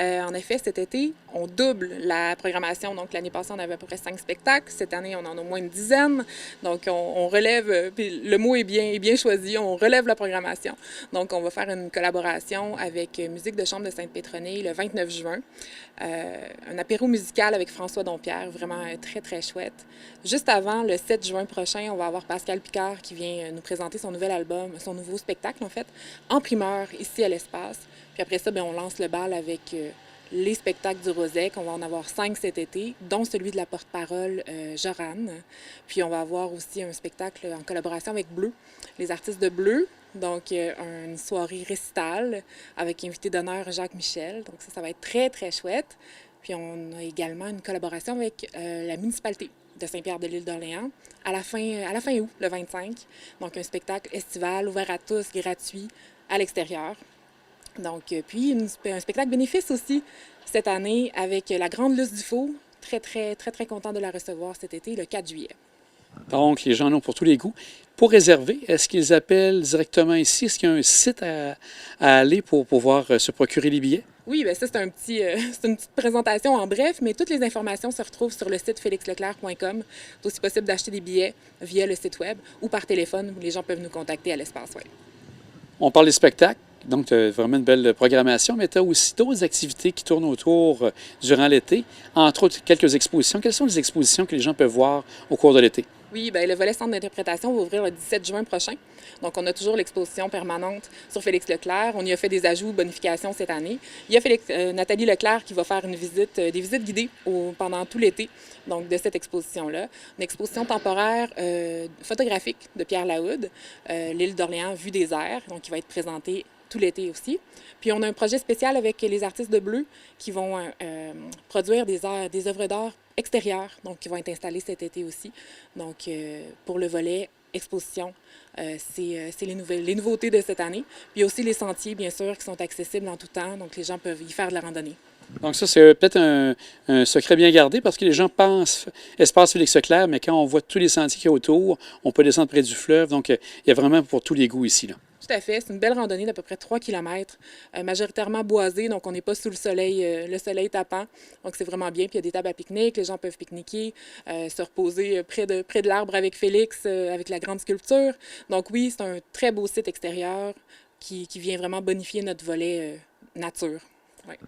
En effet, cet été, on double la programmation. Donc, l'année passée, on avait à peu près 5 spectacles. Cette année, on en a au moins une dizaine. Donc, on relève, puis le mot est bien choisi, on relève la programmation. Donc, on va faire une collaboration avec Musique de chambre de Sainte-Pétronille le 29 juin. Un apéro musical avec François Dompierre, vraiment très chouette. Juste avant, le 7 juin prochain, on va avoir Pascal Picard qui vient nous présenter son nouvel album, son nouveau spectacle en fait, en primeur ici à l'Espace. Puis après ça, bien, on lance le bal avec les spectacles du Rosec. On va en avoir 5 cet été, dont celui de la porte-parole Joran. Puis on va avoir aussi un spectacle en collaboration avec Bleu, les artistes de Bleu. Donc, une soirée récitale avec invité d'honneur Jacques Michel. Donc, ça va être très chouette. Puis, on a également une collaboration avec la municipalité de Saint-Pierre-de-l'Île-d'Orléans à la fin août, le 25. Donc, un spectacle estival ouvert à tous, gratuit, à l'extérieur. Donc, puis, un spectacle bénéfice aussi cette année avec la Grande Luce du Faux. Très content de la recevoir cet été, le 4 juillet. Donc, les gens en ont pour tous les goûts. Pour réserver, est-ce qu'ils appellent directement ici? Est-ce qu'il y a un site à aller pour pouvoir se procurer les billets? Oui, bien ça, c'est une petite présentation en bref, mais toutes les informations se retrouvent sur le site félixleclerc.com. C'est aussi possible d'acheter des billets via le site web ou par téléphone. Les gens peuvent nous contacter à l'espace web. On parle des spectacles, donc tu as vraiment une belle programmation, mais tu as aussi d'autres activités qui tournent autour durant l'été, entre autres quelques expositions. Quelles sont les expositions que les gens peuvent voir au cours de l'été? Oui, bien, le volet centre d'interprétation va ouvrir le 17 juin prochain. Donc, on a toujours l'exposition permanente sur Félix Leclerc. On y a fait des ajouts, bonifications cette année. Il y a Nathalie Leclerc qui va faire des visites guidées pendant tout l'été, donc de cette exposition-là. Une exposition temporaire photographique de Pierre Laoude, l'île d'Orléans vue des airs, donc qui va être présentée tout l'été aussi. Puis on a un projet spécial avec les artistes de Bleu qui vont produire des œuvres d'art extérieures, donc qui vont être installées cet été aussi. Donc pour le volet exposition, c'est les nouveautés de cette année. Puis il y a aussi les sentiers, bien sûr, qui sont accessibles en tout temps, donc les gens peuvent y faire de la randonnée. Donc ça, c'est peut-être un secret bien gardé parce que les gens pensent espace Félix-Leclerc, mais quand on voit tous les sentiers qu'il y a autour, on peut descendre près du fleuve. Donc, il y a vraiment pour tous les goûts ici, là. Tout à fait. C'est une belle randonnée d'à peu près 3 km, majoritairement boisée, donc on n'est pas sous le soleil tapant. Donc c'est vraiment bien. Puis il y a des tables à pique-nique, les gens peuvent pique-niquer, se reposer près de l'arbre avec Félix, avec la grande sculpture. Donc oui, c'est un très beau site extérieur qui vient vraiment bonifier notre volet nature. Ouais.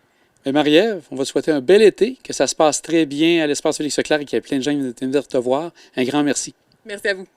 Et Marie-Ève, on va te souhaiter un bel été, que ça se passe très bien à l'espace Félix-Leclerc et qu'il y ait plein de gens qui viennent te voir. Un grand merci. Merci à vous.